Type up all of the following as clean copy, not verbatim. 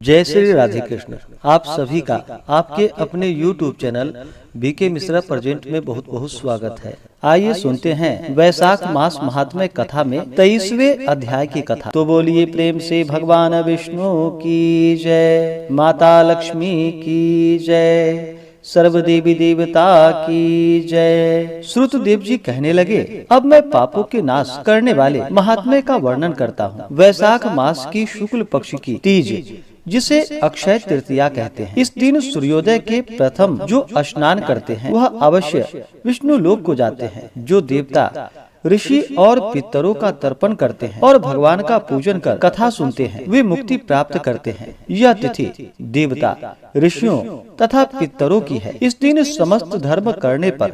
जय श्री राधे कृष्ण। आप सभी का आपके अपने YouTube channel BK Mishra present में बहुत बहुत स्वागत है। आइए सुनते हैं वैशाख मास महात्म्य कथा में 23वें अध्याय की कथा। तो बोलिए प्रेम से भगवान विष्णु की जय, माता लक्ष्मी की जय, सर्व देवी देवता की जय। श्रुतदेव जी कहने लगे, अब मैं पापों के नाश करने वाले महात्म्य का वर्णन करता हूँ। वैशाख मास की शुक्ल पक्ष की तीज, जिसे अक्षय तृतीया कहते हैं, इस दिन सूर्योदय के प्रथम जो स्नान करते हैं वह अवश्य विष्णु लोक को जाते हैं। जो देवता ऋषि और पितरों का तर्पण करते हैं और भगवान का पूजन कर कथा सुनते हैं वे मुक्ति प्राप्त करते हैं। यह तिथि देवता, ऋषियों तथा पितरों की है। इस दिन समस्त धर्म करने पर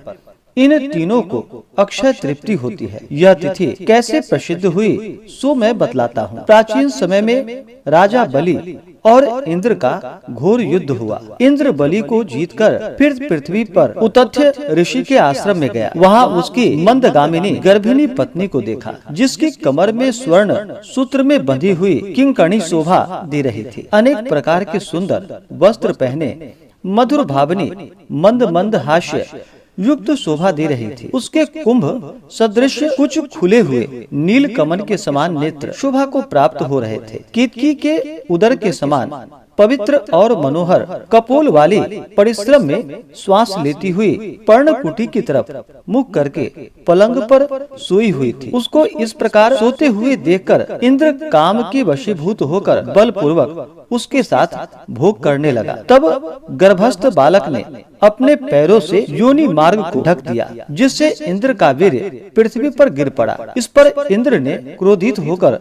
इन तीनों को अक्षय तृप्ति होती है। यह तिथि कैसे प्रसिद्ध हुई सो मैं बतलाता हूँ। प्राचीन समय में राजा बलि और इंद्र का घोर युद्ध हुआ। इंद्र बलि को जीतकर फिर पृथ्वी पर उतथ्य ऋषि के आश्रम में गया। वहाँ उसकी मंदगामिनी गर्भिणी पत्नी को देखा, जिसकी कमर में स्वर्ण सूत्र में बंधी हुई किंकणी शोभा दे रही थी। अनेक प्रकार के सुंदर वस्त्र पहने मधुर भावनी मंद मंद हास्य युक्त शोभा दे रही थी। उसके कुंभ सदृश कुछ खुले हुए नील कमल के समान नेत्र शोभा को प्राप्त हो रहे थे। केतकी के उदर के समान पवित्र और मनोहर कपोल वाली परिश्रम में श्वास लेती हुई पर्णकुटी की तरफ मुख करके पलंग पर सोई हुई थी। उसको इस प्रकार सोते हुए देखकर इंद्र काम के वशीभूत होकर बलपूर्वक उसके साथ भोग करने लगा। तब गर्भस्थ बालक ने अपने पैरों से योनि मार्ग को ढक दिया, जिससे इंद्र का वीर्य पृथ्वी पर गिर पड़ा। इस पर इंद्र ने क्रोधित होकर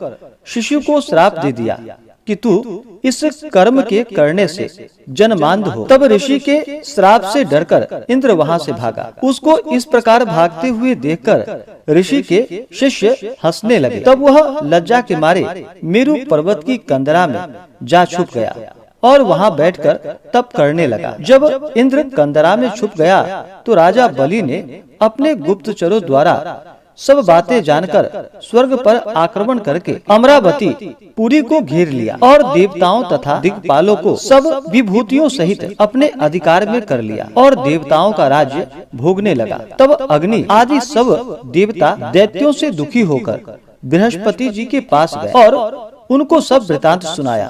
शिशु को श्राप दे दिया कि तू इस कर्म के करने से जन्मांध हो। तब ऋषि के श्राप से डरकर इंद्र वहां से भागा। उसको इस प्रकार भागते हुए देखकर ऋषि के शिष्य हंसने लगे। तब वह लज्जा के मारे मेरु पर्वत की कंदरा में जा छुप गया और वहां बैठकर तप करने लगा। जब इंद्र कंदरा में छुप गया तो राजा बलि ने अपने गुप्तचरों द्वारा सब बातें जानकर स्वर्ग पर आक्रमण करके अमरावती पुरी को घेर लिया और देवताओं तथा दिक्पालों को सब विभूतियों सहित अपने अधिकार में कर लिया और देवताओं का राज्य भोगने लगा। तब अग्नि आदि सब देवता दैत्यों से दुखी होकर बृहस्पति जी के पास गए और उनको सब वृतांत सुनाया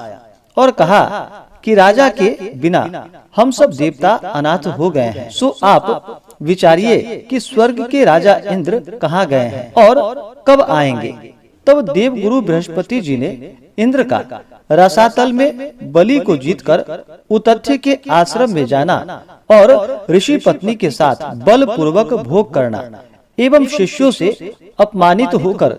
और कहा कि राजा के बिना हम सब देवता अनाथ हो गए हैं। सो आप विचारिए कि स्वर्ग के राजा इंद्र कहाँ गए हैं और कब आएंगे। तब देवगुरु बृहस्पति जी ने इंद्र का रसातल में बलि को जीतकर उतथ्य के आश्रम में जाना और ऋषि पत्नी के साथ बल पूर्वक भोग करना एवं शिष्यों से अपमानित होकर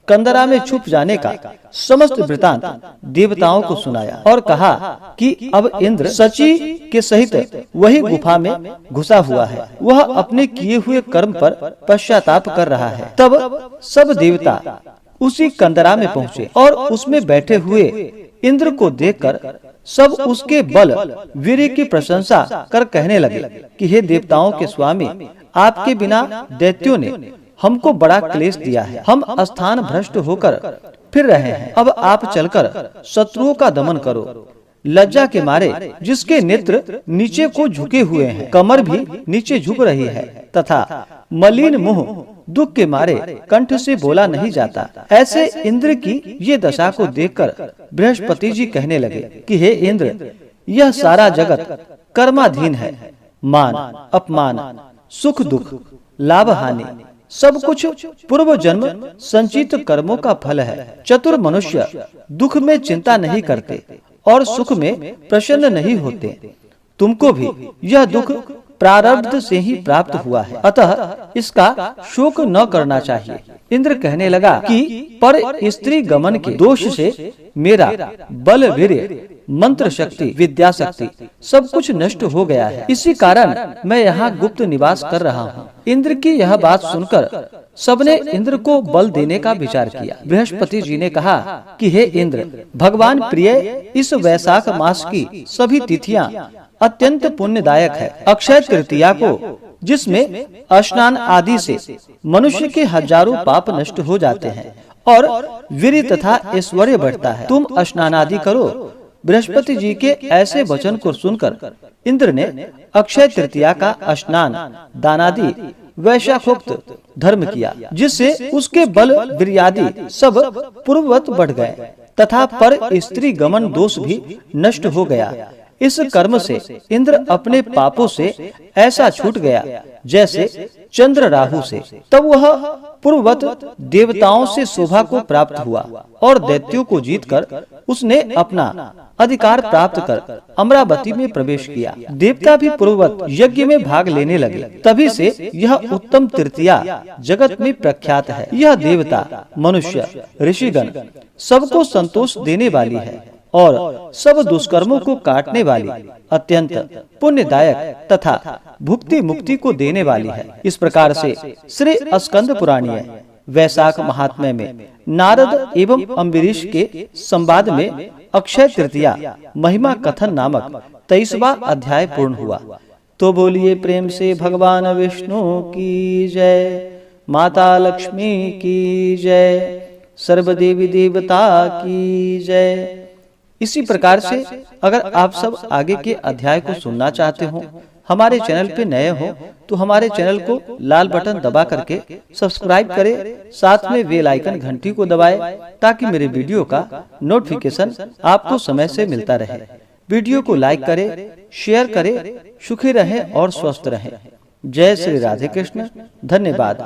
कंदरा में छुप जाने का समस्त वृतांत देवताओं को सुनाया और कहा कि अब इंद्र सची के सहित वही गुफा में घुसा हुआ है। वह अपने किए हुए कर्म पर पश्चाताप कर रहा है। तब सब देवता उसी कंदरा में पहुँचे और उसमें बैठे हुए इंद्र को देखकर सब उसके बल वीर्य की प्रशंसा कर कहने लगे कि हे देवताओं के स्वामी, आपके बिना दैत्यों ने हमको बड़ा क्लेश दिया है। हम स्थान भ्रष्ट होकर फिर रहे हैं। अब आप चलकर शत्रुओं का दमन करो। लज्जा के मारे जिसके नेत्र नीचे को झुके हुए हैं, कमर भी नीचे झुक रही है तथा मलिन मुंह दुख के मारे कंठ से बोला नहीं जाता। ऐसे इंद्र की ये दशा को देखकर बृहस्पति जी कहने लगे कि हे इंद्र, यह सारा जगत कर्माधीन है। मान अपमान, सुख दुख, लाभ हानि सब कुछ पूर्व जन्म संचित कर्मों का फल है। चतुर मनुष्य दुख में चिंता नहीं करते और सुख में प्रसन्न नहीं होते। तुमको भी यह दुख प्रारब्ध से ही प्राप्त हुआ है, अतः इसका शोक न करना चाहिए। इंद्र कहने लगा कि पर स्त्री गमन के दोष से मेरा बल वीर्य मंत्र शक्ति विद्या शक्ति सब कुछ नष्ट हो गया है। इसी कारण मैं यहाँ गुप्त निवास कर रहा हूँ। इंद्र की यह बात सुनकर सबने इंद्र को बल देने का विचार किया। बृहस्पति जी ने कहा कि हे इंद्र, भगवान प्रिय इस वैशाख मास की सभी तिथियां अत्यंत पुण्यदायक है। अक्षय तृतीया को, जिसमें स्नान आदि से मनुष्य के हजारों पाप नष्ट हो जाते हैं और वीर्य तथा ऐश्वर्य बढ़ता है, तुम स्नान आदि करो बृहस्पति जी के ऐसे वचन को सुनकर इंद्र ने अक्षय तृतीया का स्नान दानादि वैशाखोक्त धर्म किया, जिससे उसके बल वीर्यादि सब पूर्ववत बढ़ गए तथा पर स्त्री गमन दोष भी नष्ट हो गया। इस कर्म से इंद्र अपने पापों से ऐसा छूट गया जैसे चंद्र राहु से। तब वह पूर्ववत देवताओं से शोभा को प्राप्त हुआ और दैत्यों को जीतकर उसने अपना अधिकार प्राप्त कर अमरावती में प्रवेश किया। देवता भी पूर्ववत यज्ञ में भाग लेने लगे। तभी से यह उत्तम तृतीया जगत में प्रख्यात है। यह देवता, मनुष्य, ऋषिगण सबको संतोष देने वाली है और सब दुष्कर्मों को काटने वाली, अत्यंत पुण्यदायक तथा भुक्ति मुक्ति को देने वाली है। इस प्रकार से श्री स्कंद पुराणीय वैशाख महात्म्य में नारद एवं अम्बरीश के संवाद में अक्षय तृतीया महिमा कथन नामक 23वां अध्याय पूर्ण हुआ। तो बोलिए प्रेम से भगवान विष्णु की जय, माता लक्ष्मी की जय, सर्वदेवी देवता की जय। इसी प्रकार से अगर आप सब आगे के अध्याय को सुनना चाहते हो, हमारे चैनल पे नए हो तो हमारे चैनल को लाल बटन दबा करके सब्सक्राइब करें, साथ में बेल आइकन घंटी को दबाएं ताकि मेरे वीडियो का नोटिफिकेशन आपको समय से मिलता रहे। वीडियो को लाइक करें, शेयर करें। सुखी रहें और स्वस्थ रहें। जय श्री राधे कृष्ण। धन्यवाद।